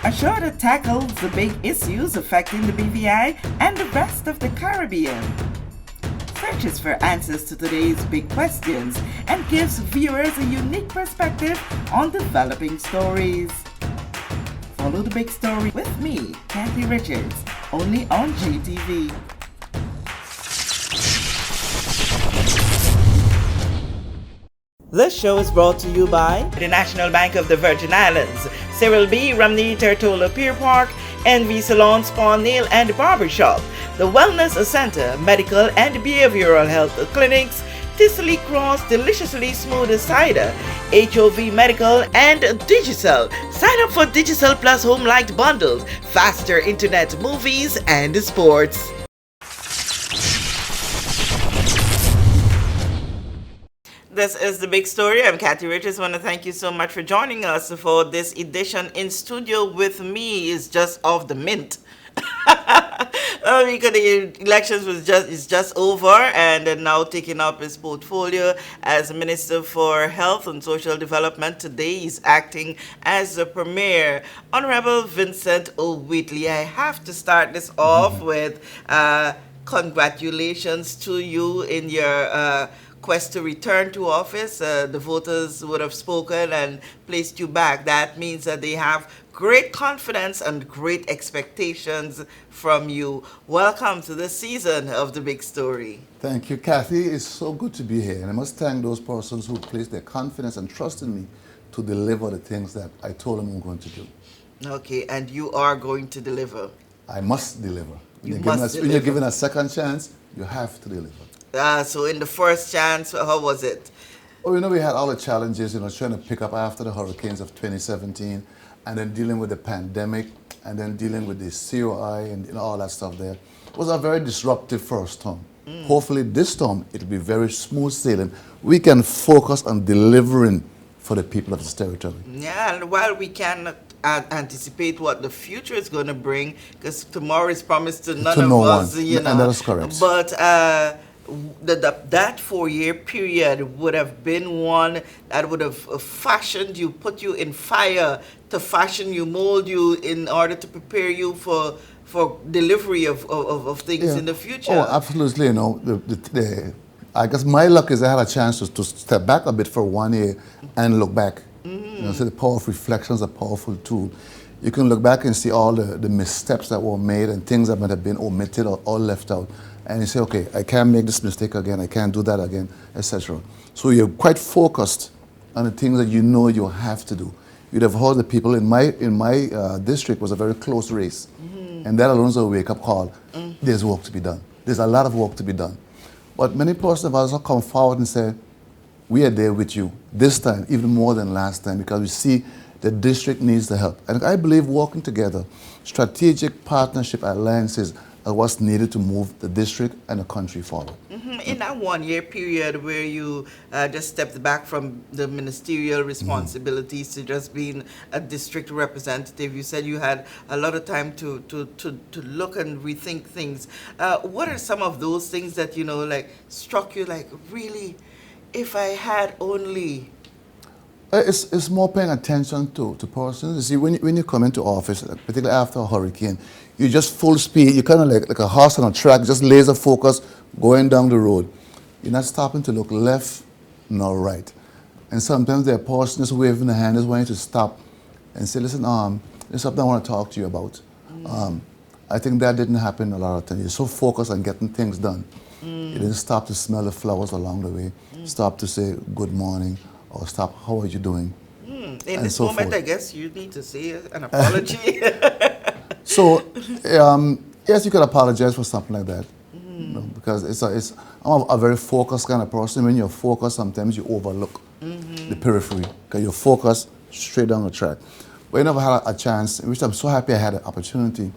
A show that tackles the big issues affecting the BVI and the rest of the Caribbean. Searches for answers to today's big questions and gives viewers a unique perspective on developing stories. Follow the big story with me, Kathy Richards, only on JTV. This show is brought to you by the National Bank of the Virgin Islands, Cyril B. Ramney Tertola Pier Park, NV Salon Spa Nail and Barbershop, the Wellness Center, Medical and Behavioral Health Clinics, Ticely Cross Deliciously Smooth Cider, HOV Medical, and Digicel. Sign up for Digicel Plus Home Light Bundles, faster internet, movies, and sports. This is The Big Story. I'm Kathy Richards. I want to thank you so much for joining us for this edition. In studio with me is just off the mint. Because the elections is just over, and now taking up his portfolio as Minister for Health and Social Development. Today he's acting as the Premier, Honorable Vincent Wheatley. I have to start this off with congratulations to you in your quest to return to office. The voters would have spoken and placed you back. That means that they have great confidence and great expectations from you. Welcome to this season of The Big Story. Thank you, Kathy. It's so good to be here. And I must thank those persons who placed their confidence and trust in me to deliver the things that I told them I'm going to do. Okay, and you are going to deliver. I must deliver. When you're given a second chance, you have to deliver. So in the first chance, how was it? Oh, we had all the challenges, trying to pick up after the hurricanes of 2017, and then dealing with the pandemic, and then dealing with the COI and all that stuff there. It was a very disruptive first term. Hopefully this term, it'll be very smooth sailing. We can focus on delivering for the people of this territory. Yeah, and while we cannot anticipate what the future is going to bring, because tomorrow is promised to none of us, And that is correct. But that 4-year period would have been one that would have fashioned you, put you in fire to fashion you, mold you in order to prepare you for delivery of things in the future. Oh, absolutely. I guess my luck is I had a chance to step back a bit for 1 year and look back. So the power of reflection is a powerful tool. You can look back and see all the missteps that were made and things that might have been omitted or left out. And you say, okay, I can't make this mistake again, I can't do that again, etc. So you're quite focused on the things that you have to do. You'd have heard the people in my district was a very close race. And that alone is a wake-up call. There's work to be done. There's a lot of work to be done. But many persons have also come forward and said, we are there with you this time, even more than last time, because we see the district needs the help. And I believe working together, strategic partnership alliances are what's needed to move the district and the country forward. In that 1-year period where you just stepped back from the ministerial responsibilities to just being a district representative, you said you had a lot of time to look and rethink things. What are some of those things that, struck you like, really, if I had only... It's more paying attention to persons. You see, when you come into office, particularly after a hurricane, you're just full speed. You're kind of like a horse on a track, just laser focus, going down the road. You're not stopping to look left nor right. And sometimes there are persons waving their hand, just wanting to stop and say, listen, there's something I want to talk to you about. I think that didn't happen a lot of times. You're so focused on getting things done. You didn't stop to smell the flowers along the way, stop to say good morning, or stop, how are you doing? In this moment, I guess you need to say an apology. So, yes, you could apologize for something like that. Because I'm a very focused kind of person. When you're focused, sometimes you overlook the periphery, because you're focused straight down the track. But I never had a chance, which I'm so happy I had an opportunity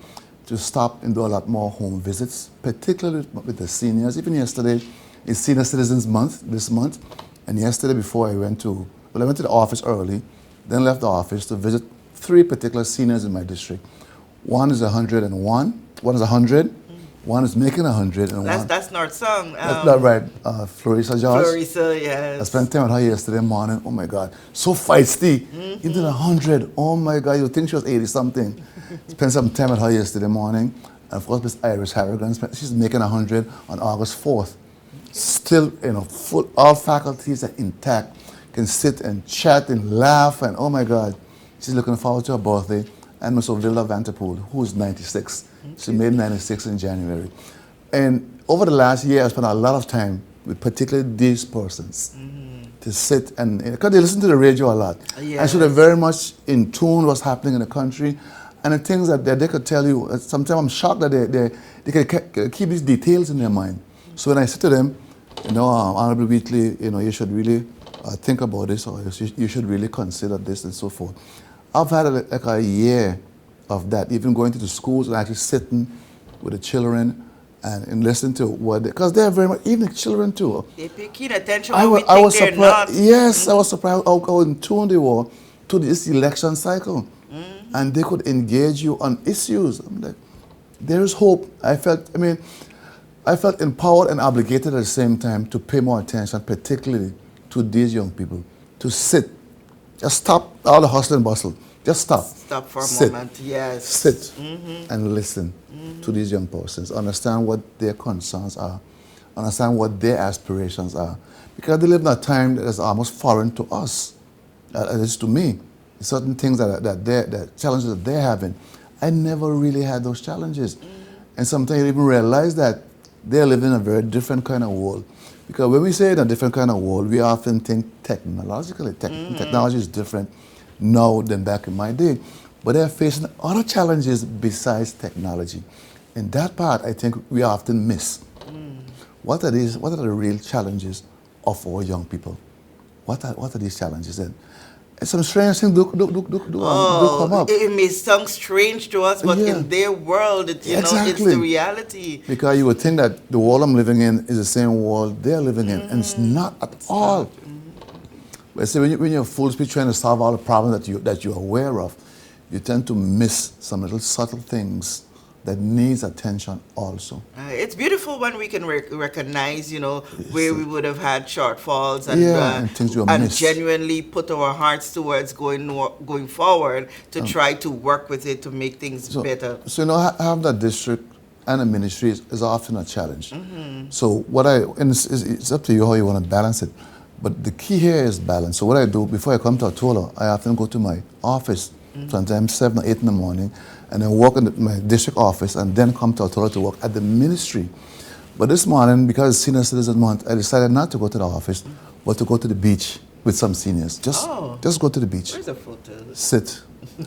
to stop and do a lot more home visits, particularly with the seniors. Even yesterday is Senior Citizens Month, this month. And yesterday before I went to the office early, then left the office to visit 3 particular seniors in my district. One is 101, one is 100, One is making 100, and one. That's North Song. That's not right. Florissa George. Florissa, yes. I spent time with her yesterday morning. Oh my God, so feisty. Into the 100. Oh my God, you think she was 80 something. Spent some time with her yesterday morning. And of course, Miss Iris Harrigan, she's making 100 on August 4th. Still, full, all faculties are intact. Can sit and chat and laugh, and oh my God, she's looking forward to her birthday. And Miss Ovila Vanterpool, who's 96. She made 96 in January. And over the last year, I spent a lot of time with particularly these persons to sit and, because they listen to the radio a lot. Yes. And so they're very much in tune with what's happening in the country and the things that they could tell you. Sometimes I'm shocked that they can keep these details in their mind. So when I say to them, Honorable Wheatley, you should really think about this, or you should really consider this and so forth. I've had like a year of that, even going to the schools and actually sitting with the children and listening to what because they're very much, even the children too. They're paying attention I when was they're surprised. not. Yes, I was surprised how in tune they were to this election cycle. And they could engage you on issues. I'm like, there is hope. I felt empowered and obligated at the same time to pay more attention, particularly to these young people, to sit. Just stop all the hustle and bustle. Just stop. Stop for a Sit. moment, yes. Sit and listen to these young persons. Understand what their concerns are. Understand what their aspirations are. Because they live in a time that is almost foreign to us. At least to me. Certain things that challenges that they're having. I never really had those challenges. And sometimes you even realize that they're living in a very different kind of world. Because when we say in a different kind of world, we often think technologically. Technology is different now than back in my day. But they're facing other challenges besides technology. And that part, I think, we often miss. What are the real challenges of our young people? What are these challenges? And some strange things do come up. It may sound strange to us, but Yeah. in their world, it's Exactly. the reality. Because you would think that the world I'm living in is the same world they're living in, and it's not at all. But see, when you're full speed trying to solve all the problems that you're aware of, you tend to miss some little subtle things that needs attention also. It's beautiful when we can recognize, where we would have had shortfalls and, and things we and missed. genuinely put our hearts towards going forward to try to work with it to make things better. So have that district and a ministry is often a challenge. So it's up to you how you want to balance it. But the key here is balance. So what I do before I come to Atola, I often go to my office, sometimes 7 or 8 in the morning, and then walk in my district office and then come to Atola to work at the ministry. But this morning, because it's Senior Citizen Month, I decided not to go to the office, but to go to the beach with some seniors. Just go to the beach. Where's the photo? Sit.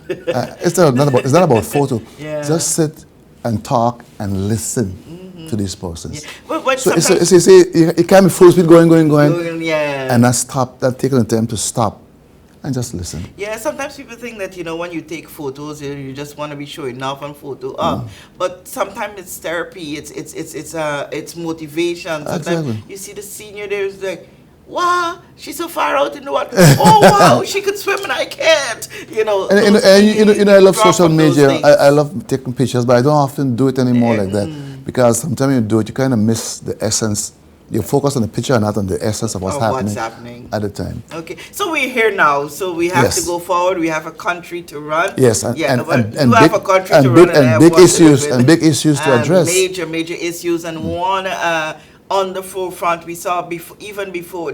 It's not about photo. Yeah. Just sit and talk and listen to these persons. Yeah. But So it can't be full speed going, yeah. and not taking the time to stop and just listen. Yeah, sometimes people think that, when you take photos, you just want to be showing off on photo. But sometimes it's therapy, it's motivation. Sometimes Exactly. you see the senior there's like, wow, she's so far out in the water. Oh, wow, she could swim and I can't. I love drop social on those media. things. I love taking pictures, but I don't often do it anymore like that because sometimes you do it, you kind of miss the essence. You focus on the picture and not on the essence of what's happening at the time. Okay, so we're here now. So we have to go forward. We have a country to run. Yes, and big issues to address. Major issues, and one on the forefront we saw before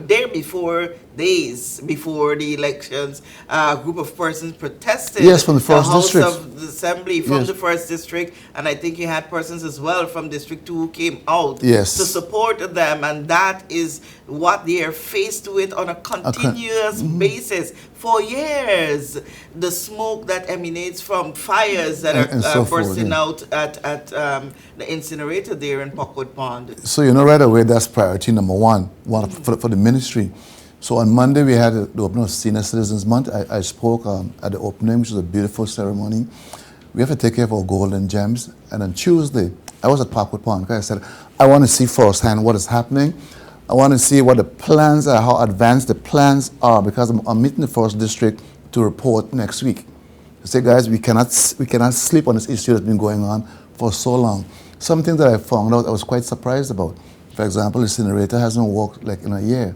the elections, a group of persons protested. Yes, from the first district. The House of the Assembly from the first district, and I think you had persons as well from District 2 who came out to support them, and that is what they are faced with on a continuous basis for years. The smoke that emanates from fires that are bursting out at the incinerator there in Pockwood Pond. So right away that's priority number one for the ministry. So on Monday we had the opening of Senior Citizens Month. I spoke at the opening, which was a beautiful ceremony. We have to take care of our golden gems. And on Tuesday, I was at Pockwood Pond because I said, I want to see firsthand what is happening. I want to see what the plans are, how advanced the plans are, because I'm meeting the first district to report next week. I say, guys, we cannot sleep on this issue that's been going on for so long. Something that I found out I was quite surprised about. For example, the incinerator hasn't worked like in a year.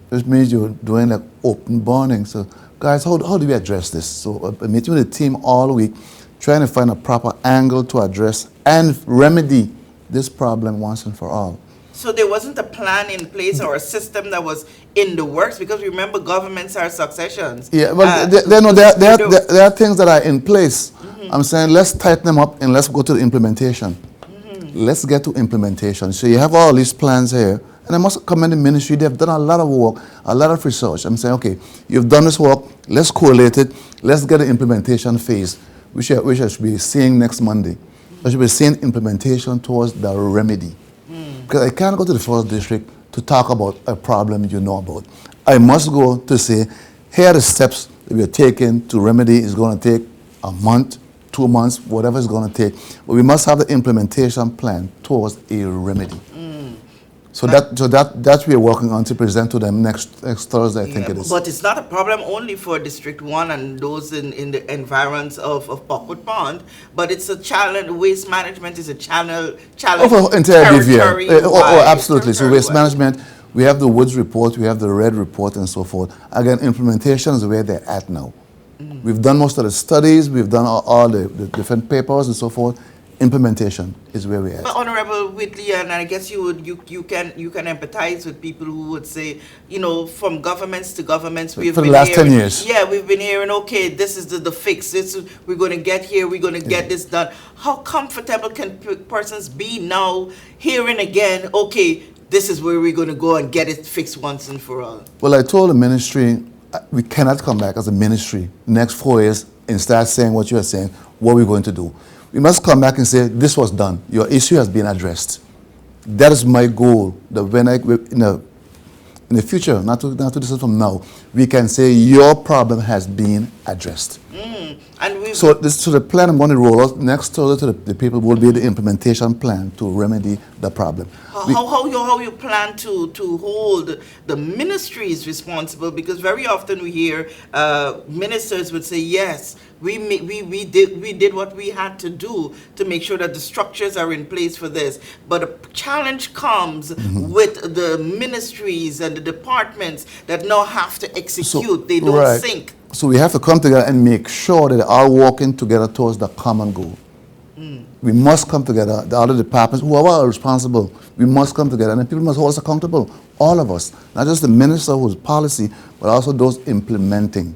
Which means you're doing like open burning. So guys, how do we address this? So I'm meeting with the team all week, trying to find a proper angle to address and remedy this problem once and for all. So there wasn't a plan in place or a system that was in the works, because remember, governments are successions. Yeah, but there are things that are in place. I'm saying let's tighten them up and let's go to the implementation. Let's get to implementation. So you have all these plans here, and I must commend the ministry. They've done a lot of work, a lot of research. I'm saying, okay, you've done this work, let's correlate it, let's get the implementation phase, which I should be seeing next Monday. I should be seeing implementation towards the remedy. Because I can't go to the first district to talk about a problem you know about. I must go to say, here are the steps that we are taking to remedy. It's going to take a month, 2 months, whatever it's going to take. But we must have the implementation plan towards a remedy. So that we are working on to present to them next Thursday, I think it is. But it's not a problem only for District 1 and those in the environs of Buckwood Pond, but it's a challenge. Waste management is a challenge for entire BVI. Absolutely. So waste Territory-wide. management, we have the Woods report, we have the Red report, and so forth. Again, implementation is where they're at now. We've done most of the studies, we've done all the different papers and so forth. Implementation is where we're at. But Honorable Wheatley, and I guess you can empathize with people who would say, from governments to governments, we've for the been last hearing, 10 years. Yeah, we've been hearing, okay, this is the fix. We're going to get here. We're going to get this done. How comfortable can persons be now hearing again, okay, this is where we're going to go and get it fixed once and for all? Well, I told the ministry, we cannot come back as a ministry next 4 years and start saying what you are saying, what we're going to do. We must come back and say, this was done. Your issue has been addressed. That is my goal, that when in the future, not to distance from now, we can say your problem has been addressed. So the plan I'm going to roll out next Thursday to the people will be the implementation plan to remedy the problem. How you plan to hold the ministries responsible? Because very often we hear ministers would say, yes, we did what we had to do to make sure that the structures are in place for this. But a challenge comes with the ministries and the departments that now have to execute. They don't sync. So we have to come together and make sure that they are working together towards the common goal. We must come together, the other departments, whoever are responsible, we must come together, and people must hold us accountable, all of us, not just the minister who's policy, but also those implementing,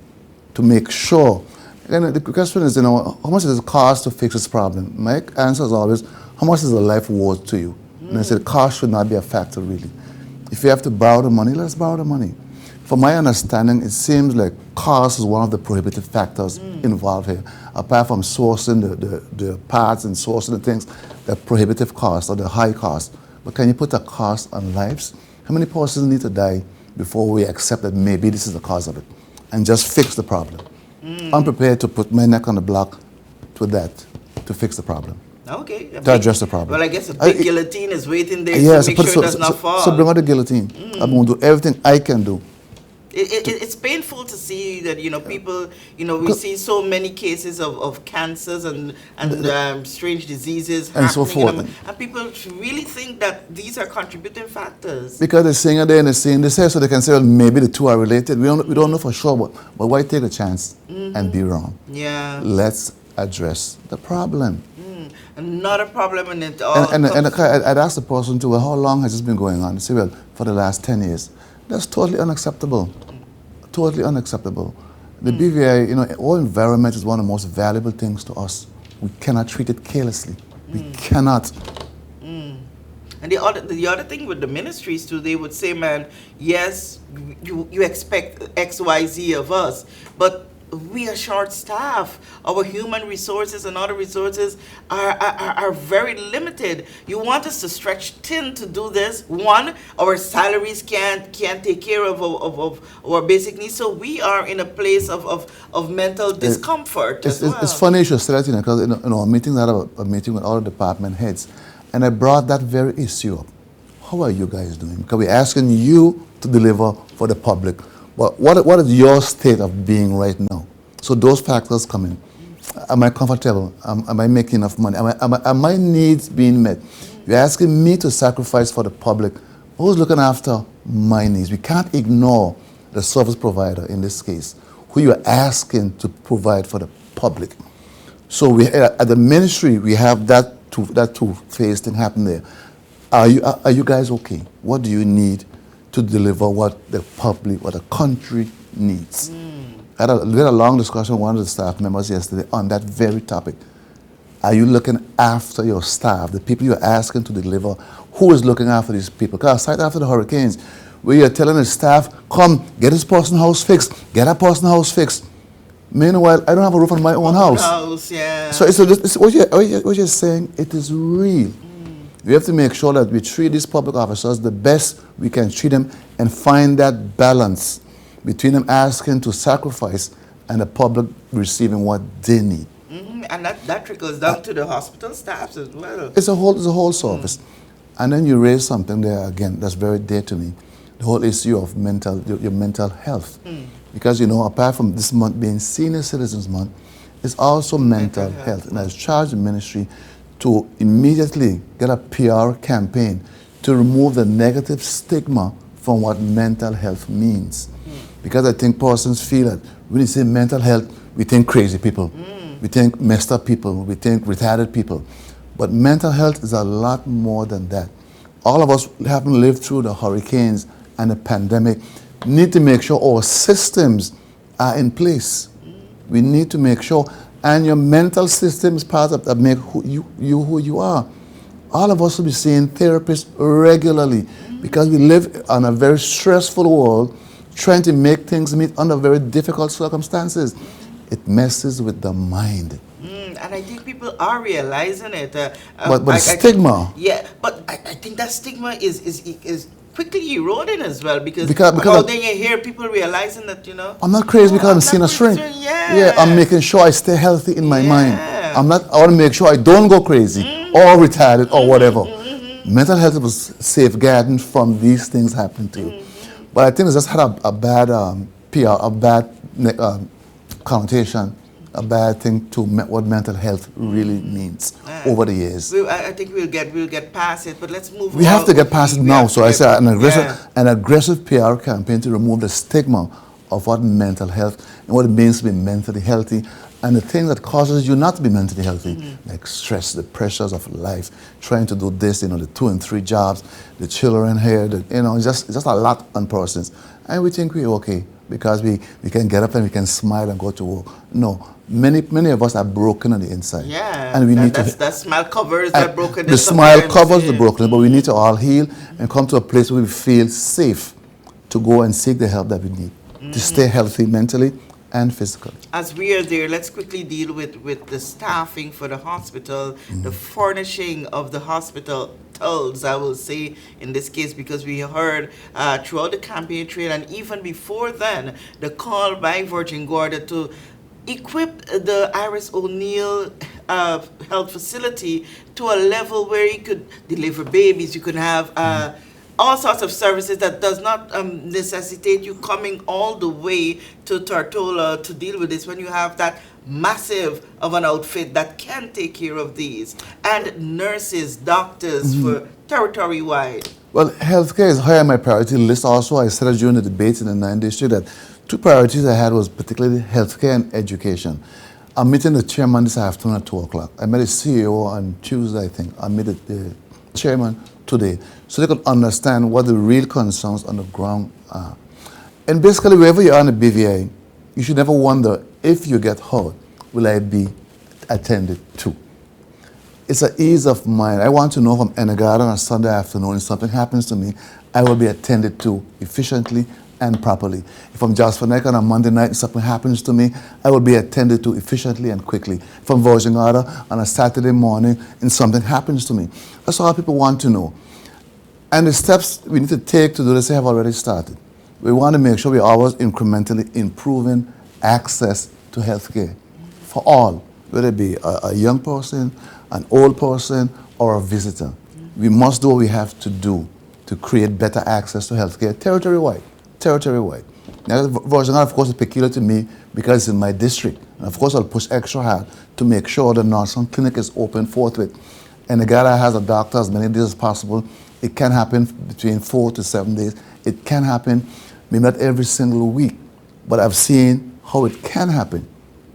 to make sure. Again, the question is, how much does it cost to fix this problem? My answer is always, how much is a life worth to you? And I said, cost should not be a factor, really. If you have to borrow the money, let's borrow the money. From my understanding, it seems like cost is one of the prohibitive factors involved here. Apart from sourcing the parts and sourcing the things, the prohibitive cost or the high cost. But can you put a cost on lives? How many persons need to die before we accept that maybe this is the cause of it and just fix the problem? I'm prepared to put my neck on the block to fix the problem. Okay. To address the problem. Well, I guess a big guillotine is waiting there to make sure it does not fall. So bring out the guillotine. I'm going to do everything I can do. It's painful to see that people we see so many cases of cancers and strange diseses and so forth, and people really think that these are contributing factors because they're saying it there and they're saying this here, so they can say, well, maybe the two are related. We don't know for sure, but why take a chance and be wrong? Yeah. Let's address the problem. Not a problem in it all. And I'd ask the person too, well, how long has this been going on? They say, well, for the last 10 years. That's totally unacceptable. Totally unacceptable. The BVI, our environment is one of the most valuable things to us. We cannot treat it carelessly. We cannot. And the other thing with the ministries too, they would say, man, yes, you expect X, Y, Z of us, but we are short-staffed. Our human resources and other resources are very limited. You want us to stretch thin to do this. One, our salaries can't take care of our basic needs. So we are in a place of mental discomfort as well. It's funny you should say that, because in a meeting, I had a meeting with all the department heads, and I brought that very issue up. How are you guys doing? Because we're asking you to deliver for the public. But what is your state of being right now? So those factors come in. Am I comfortable? Am I making enough money? Are my needs being met? You're asking me to sacrifice for the public. Who's looking after my needs? We can't ignore the service provider in this case, who you're asking to provide for the public. So we, at the ministry, we have that two-phase thing happen there. Are you guys okay? What do you need to deliver what the public, what the country needs? We had a long discussion with one of the staff members yesterday on that very topic. Are you looking after your staff, the people you're asking to deliver? Who is looking after these people? Because aside after the hurricanes, where you're telling the staff, come, get this person's house fixed, get that person's house fixed. Meanwhile, I don't have a roof on my own house. Yeah. So it's what you're saying, it is real. We have to make sure that we treat these public officers the best we can treat them and find that balance between them asking to sacrifice and the public receiving what they need. And that trickles down to the hospital staffs as well. It's a whole service. And then you raise something there again that's very dear to me, the whole issue of your mental health. Because, you know, apart from this month being Senior Citizens Month, it's also mental health. And I was charged the ministry to immediately get a PR campaign to remove the negative stigma from what mental health means. Because I think persons feel that when you say mental health, we think crazy people, we think messed up people, we think retarded people. But mental health is a lot more than that. All of us having lived through the hurricanes and the pandemic need to make sure our systems are in place. We need to make sure, and your mental system is part of that make who you are. All of us will be seeing therapists regularly because we live on a very stressful world, trying to make things meet under very difficult circumstances. It messes with the mind. And I think people are realizing it. But stigma. But I think that stigma is quickly eroding as well because then you hear people realizing that, you know, I'm not crazy because I'm seeing a shrink. I'm making sure I stay healthy in my mind. I want to make sure I don't go crazy or retarded or whatever. Mental health was safeguarding from these things happening to you. But I think it's just had a bad PR, a bad connotation, a bad thing to what mental health really means over the years. I think we'll get past it, but let's move on. We have to get past it now. So I say an aggressive PR campaign to remove the stigma of what mental health and what it means to be mentally healthy and the thing that causes you not to be mentally healthy, like stress, the pressures of life, trying to do this, you know, the 2 and 3 jobs, the children here, it's just a lot on persons. And we think we're okay because we can get up and we can smile and go to work. No, many of us are broken on the inside. And we need that smile covers that brokenness. The smile covers the brokenness, but we need to all heal and come to a place where we feel safe to go and seek the help that we need to stay healthy mentally and physically. As we are there, let's quickly deal with the staffing for the hospital, the furnishing of the hospital. I will say in this case, because we heard throughout the campaign trail and even before then, the call by Virgin Gorda to equip the Iris O'Neill health facility to a level where you could deliver babies, you could have all sorts of services that does not necessitate you coming all the way to Tortola to deal with this when you have that massive of an outfit that can take care of these, and nurses, doctors for territory-wide. Well, healthcare is high on my priority list. Also, I said during the debate in the 9th district that 2 priorities I had was particularly healthcare and education. I'm meeting the chairman this afternoon at 2 o'clock. I met the CEO on Tuesday, I think. I met the chairman today, so they could understand what the real concerns on the ground are. And basically, wherever you are in the BVI, you should never wonder if you get hurt, will I be attended to? It's an ease of mind. I want to know if I'm in a garden on a Sunday afternoon, if something happens to me, I will be attended to efficiently and properly. If I'm Jahphix on a Monday night and something happens to me, I will be attended to efficiently and quickly. If I'm Virgin Gorda on a Saturday morning and something happens to me. That's all people want to know. And the steps we need to take to do this have already started. We want to make sure we're always incrementally improving access to healthcare for all, whether it be a young person, an old person, or a visitor. We must do what we have to do to create better access to healthcare territory-wide. Now, Virgin Gorda, of course, is peculiar to me because it's in my district. And of course, I'll push extra hard to make sure the nursing clinic is open forthwith. And the guy that has a doctor as many days as possible, it can happen between 4 to 7 days. It can happen, maybe not every single week, but I've seen how it can happen.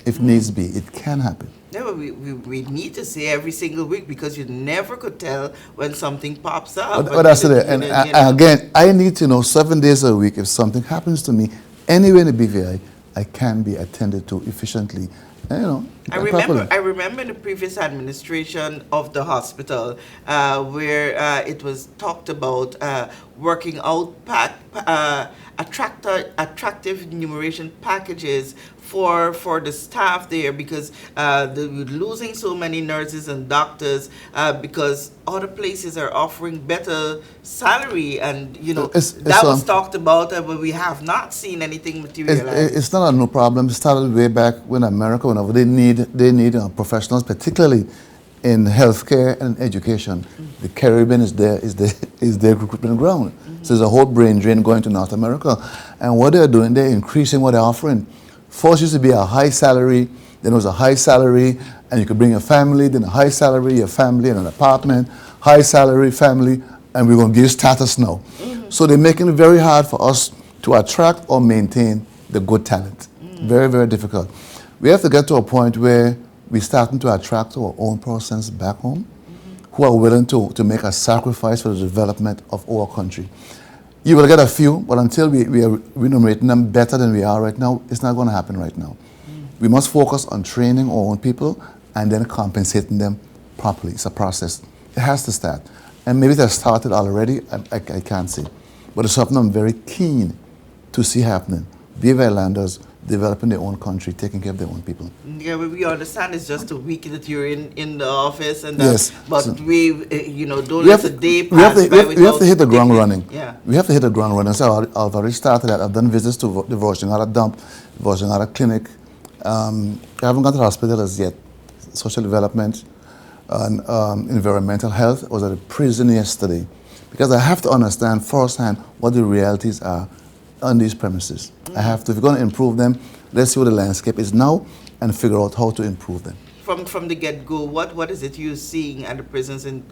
If needs be, it can happen. Yeah, but we need to say every single week because you never could tell when something pops up. But that's it. And again, I need to know 7 days a week if something happens to me anywhere in the BVI, I can be attended to efficiently. And, I remember in the previous administration of the hospital where it was talked about working out attractive enumeration packages for the staff there because they were losing so many nurses and doctors because other places are offering better salary and that was talked about but we have not seen anything materialize. It's not a no problem. It started way back when America, whenever they need professionals, particularly in healthcare and education. The Caribbean is their recruitment ground. So there's a whole brain drain going to North America. And what they're doing, they're increasing what they're offering. First used to be a high salary, then it was a high salary, and you could bring a family, then a high salary, your family, and an apartment, high salary, family, and we're going to give you status now. So they're making it very hard for us to attract or maintain the good talent. Very, very difficult. We have to get to a point where we're starting to attract our own persons back home who are willing to make a sacrifice for the development of our country. You will get a few, but until we are remunerating them better than we are right now, it's not going to happen right now. We must focus on training our own people and then compensating them properly. It's a process. It has to start. And maybe it has started already, I can't say. But it's something I'm very keen to see happening. Viva Islanders developing their own country, taking care of their own people. Yeah, we understand it's just a week that you're in the office, and yes, but don't let the day pass by we have to hit the ground running. Yeah, we have to hit the ground running. So I've already started that. I've done visits to the Virgin dump, Virgin clinic. I haven't gone to the hospital as yet. Social development and environmental health. I was at a prison yesterday because I have to understand firsthand what the realities are on these premises. I have to, if we're going to improve them, let's see what the landscape is now and figure out how to improve them. From the get-go, what is it you're seeing at the prisons in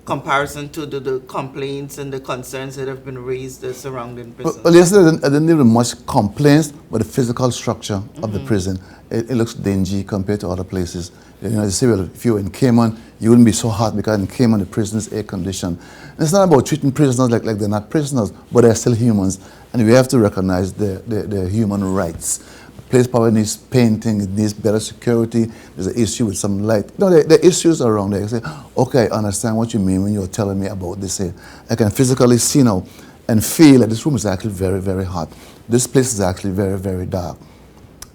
comparison to the complaints and the concerns that have been raised surrounding prisons? Well, yesterday I didn't hear much complaints, but the physical structure of the prison, it looks dingy compared to other places. You say, well, if you were in Cayman, you wouldn't be so hot because in Cayman the prison is air-conditioned. It's not about treating prisoners like they're not prisoners, but they're still humans, and we have to recognize their human rights. The place probably needs painting, it needs better security, there's an issue with some light. There are issues around there. You say, okay, I understand what you mean when you're telling me about this here. I can physically see now and feel that this room is actually very, very hot. This place is actually very, very dark.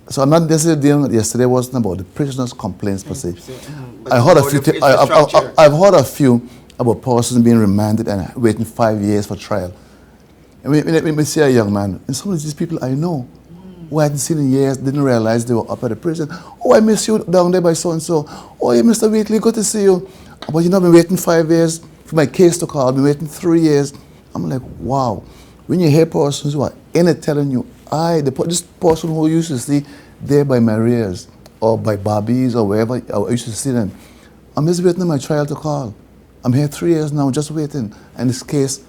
So I'm not necessarily dealing with yesterday wasn't about the prisoners' complaints per se. I've heard a few about persons being remanded and waiting 5 years for trial. And when we see a young man, and some of these people I know who I hadn't seen in years, didn't realize they were up at the prison. Oh, I miss you down there by so-and-so. Oh, yeah, Mr. Wheatley, good to see you. But I've been waiting 5 years for my case to call. I've been waiting 3 years. I'm like, wow. When you hear persons who are in it telling you, this person who used to see there by Maria's or by Bobby's or wherever I used to see them, I'm just waiting on my trial to call. I'm here 3 years now, just waiting. And this case,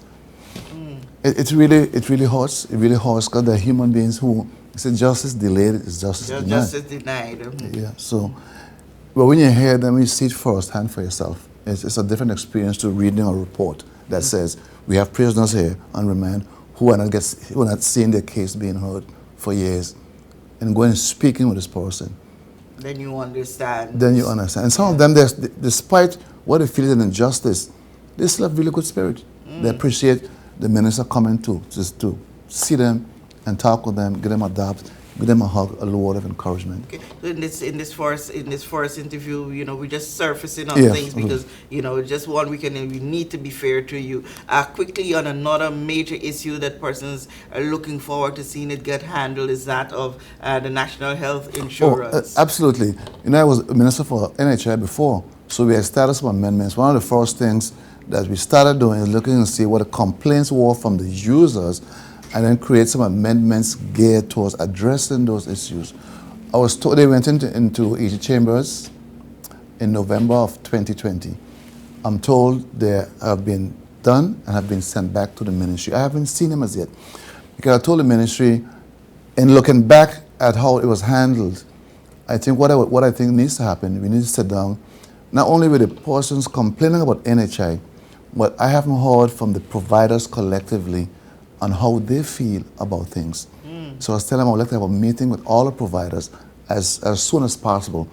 it really hurts. It really hurts because they're human beings who say justice delayed is justice denied. Justice denied. Yeah. So, but when you hear them, you see it firsthand for yourself. It's a different experience to reading a report that says we have prisoners here on remand who are not seeing their case being heard for years, and going and speaking with this person. Then you understand. And some of them, despite what they feel is an injustice, they still have really good spirit. They appreciate the minister coming to see them and talk with them, give them a dab, give them a hug, a little word of encouragement. Okay. So in this first interview, we're just surfacing on things because just one weekend and we need to be fair to you. Quickly on another major issue that persons are looking forward to seeing it get handled is that of the national health insurance. Absolutely. I was a minister for NHI before, so we had started some amendments. One of the first things that we started doing is looking to see what the complaints were from the users and then create some amendments geared towards addressing those issues. I was told they went into each chambers in November of 2020. I'm told they have been done and have been sent back to the ministry. I haven't seen them as yet because I told the ministry, in looking back at how it was handled, I think what I think needs to happen, we need to sit down, not only with the persons complaining about NHI, but I haven't heard from the providers collectively on how they feel about things. So I was telling them I would like to have a meeting with all the providers as soon as possible,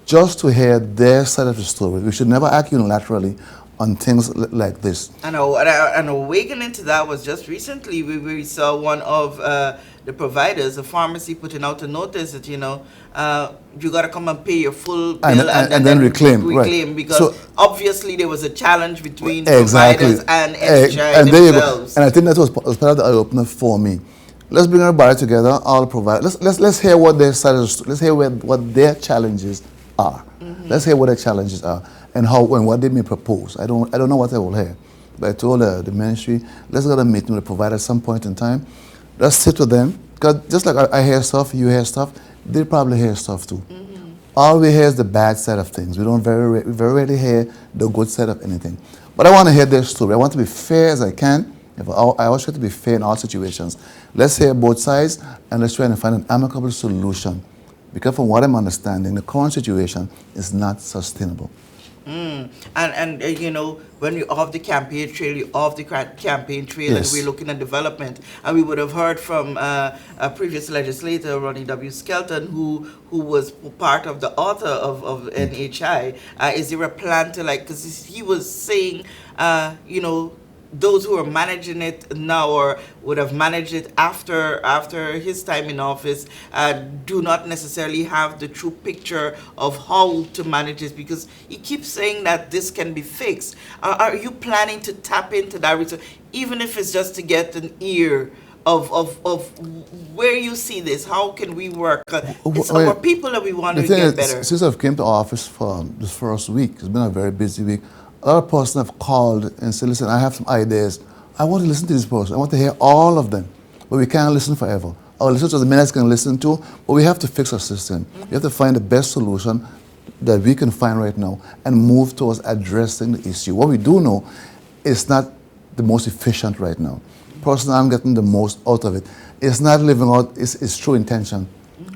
just to hear their side of the story. We should never act unilaterally on things like this. And an awakening to that was just recently. We saw one of the providers, a pharmacy, putting out a notice that, you got to come and pay your full bill and then reclaim. Right. Because so, obviously there was a challenge between exactly. providers and NHI and themselves. And I think that was part of the eye-opener for me. Let's bring everybody together, all providers. Let's hear what their side is, let's hear what their challenges are. Let's hear what their challenges are and how and what they may propose. I don't know what I will hear. But I told the ministry, let's get a meeting with the provider at some point in time. Let's sit with them. Because just like I hear stuff, you hear stuff, they probably hear stuff too. All we hear is the bad side of things. We don't very rarely hear the good side of anything. But I want to hear their story. I want to be fair as I can. I always try to be fair in all situations. Let's hear both sides and let's try and find an amicable solution. Because from what I'm understanding, the current situation is not sustainable. And when you're off the campaign trail, you're off the campaign trail, Yes. and we're looking at development. And we would have heard from a previous legislator, Ronnie W. Skelton, who was part of the author of NHI. Is there a plan to, because he was saying, those who are managing it now or would have managed it after his time in office do not necessarily have the true picture of how to manage it, because he keeps saying that this can be fixed. Are you planning to tap into that research, even if it's just to get an ear of where you see this? How can we work? It's our people that we want to get better. Since I've came to office for this first week, it's been a very busy week. A lot of persons have called and said, listen, I have some ideas. I want to listen to this person. I want to hear all of them. But we can't listen forever. Our listeners, the minutes can listen to, but we have to fix our system. We have to find the best solution that we can find right now and move towards addressing the issue. What we do know is not the most efficient right now. Personally, I'm getting the most out of it. It's not living out its true intention.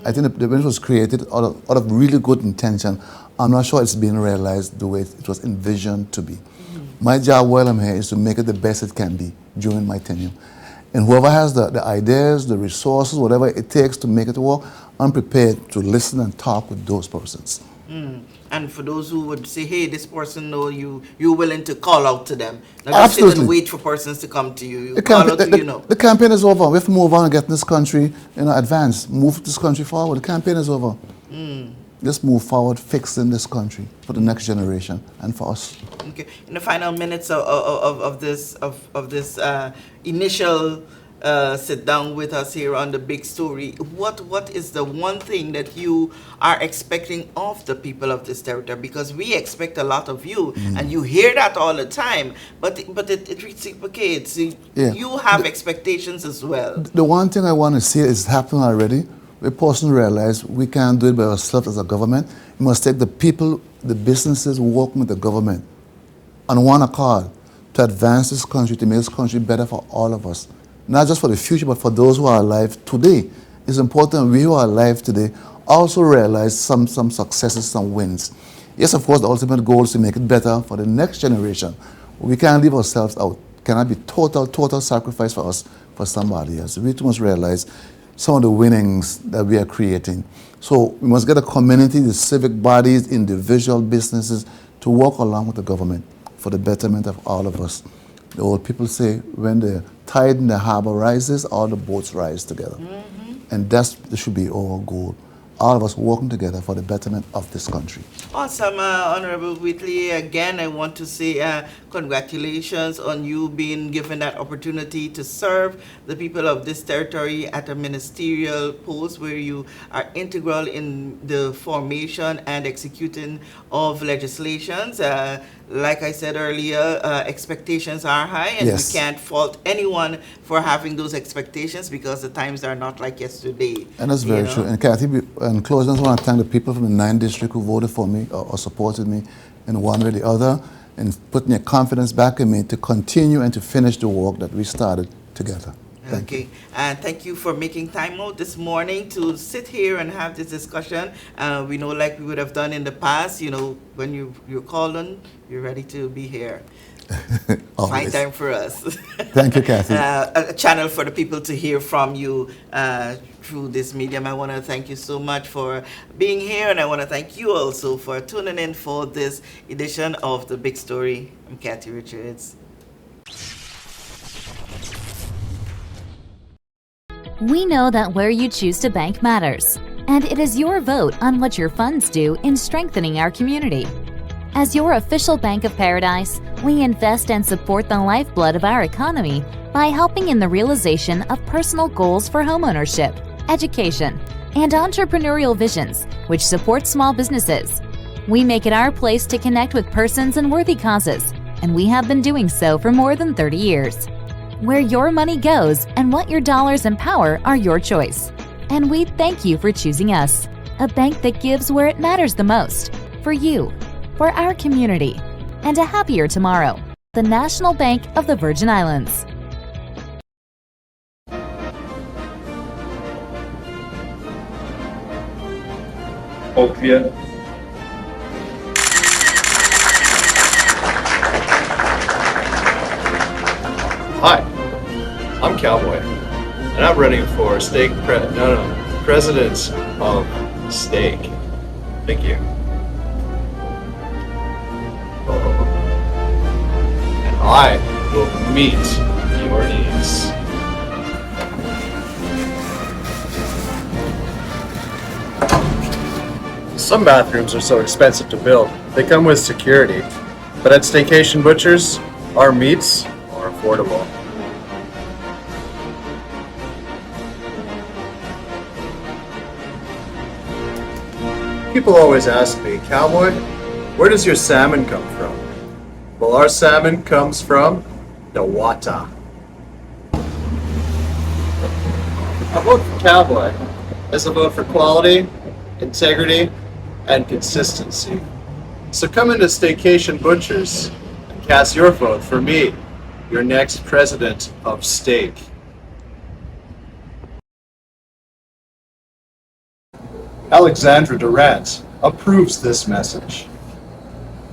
I think the benefit was created out of really good intention. I'm not sure it's being realized the way it was envisioned to be. My job while I'm here is to make it the best it can be during my tenure. And whoever has the ideas, the resources, whatever it takes to make it work, I'm prepared to listen and talk with those persons. And for those who would say, hey, this person, no, you're willing to call out to them. Not just Absolutely. sit and wait for persons to come to you. The campaign is over. We have to move on and get this country advance. Move this country forward. The campaign is over. Let's move forward, fixing this country for the next generation and for us. Okay. In the final minutes of this initial sit down with us here on the big story, what is the one thing that you are expecting of the people of this territory? Because we expect a lot of you, and you hear that all the time, but it reciprocates. You have expectations as well. The one thing I want to see is happening already. We personally realize we can't do it by ourselves as a government. We must take the people, the businesses working with the government on one accord to advance this country, to make this country better for all of us. Not just for the future, but for those who are alive today. It's important we who are alive today also realize some successes, some wins. Yes, of course, the ultimate goal is to make it better for the next generation. We can't leave ourselves out. It cannot be total sacrifice for us, for somebody else. We must realize some of the winnings that we are creating. So we must get a community, the civic bodies, individual businesses to work along with the government for the betterment of all of us. The old people say, when the tide in the harbor rises, all the boats rise together. And that should be our goal. All of us working together for the betterment of this country. Awesome, Honorable Wheatley. Again, I want to say congratulations on you being given that opportunity to serve the people of this territory at a ministerial post where you are integral in the formation and executing of legislations. Like I said earlier, expectations are high, and Yes. we can't fault anyone for having those expectations because the times are not like yesterday. And that's very true. And Kathy, in closing, I just want to thank the people from the 9th District who voted for me or supported me in one way or the other, and putting their confidence back in me to continue and to finish the work that we started together. Thank you. And thank you for making time out this morning to sit here and have this discussion. We know, like we would have done in the past, you know, when you're called on, you're ready to be here. Find time for us. Thank you, Kathy. A channel for the people to hear from you through this medium. I want to thank you so much for being here, and I want to thank you also for tuning in for this edition of The Big Story. I'm Kathy Richards. We know that where you choose to bank matters, and it is your vote on what your funds do in strengthening our community. As your official Bank of Paradise, we invest and support the lifeblood of our economy by helping in the realization of personal goals for homeownership, education, and entrepreneurial visions, which support small businesses. We make it our place to connect with persons and worthy causes, and we have been doing so for more than 30 years. Where your money goes and what your dollars empower are your choice. And we thank you for choosing us, a bank that gives where it matters the most, for you, for our community, and a happier tomorrow. The National Bank of the Virgin Islands. Opiate. Hi, I'm Cowboy, and I'm running for president of Stake. Thank you. And I will meet your needs. Some bathrooms are so expensive to build, they come with security. But at Staycation Butchers, our meats are affordable. People always ask me, Cowboy, where does your salmon come from? Well, our salmon comes from the water. A vote for Cowboy is a vote for quality, integrity, and consistency. So come into Staycation Butchers and cast your vote for me, your next president of Steak. Alexandra Durant approves this message.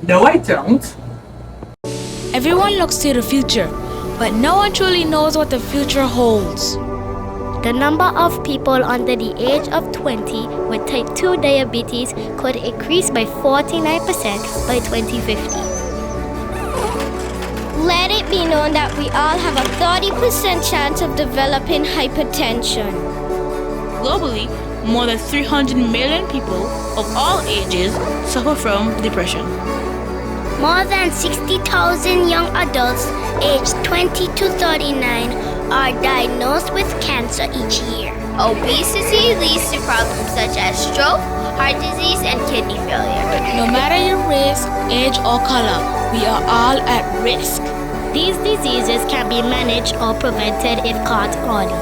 No, I don't. Everyone looks to the future, but no one truly knows what the future holds. The number of people under the age of 20 with type 2 diabetes could increase by 49% by 2050. Let it be known that we all have a 30% chance of developing hypertension. Globally, more than 300 million people of all ages suffer from depression. More than 60,000 young adults aged 20 to 39 are diagnosed with cancer each year. Obesity leads to problems such as stroke, heart disease, and kidney failure. No matter your race, age, or color, we are all at risk. These diseases can be managed or prevented if caught early.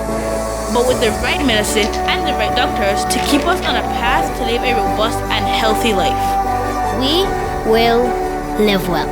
But with the right medicine and the right doctors to keep us on a path to live a robust and healthy life, we will live well.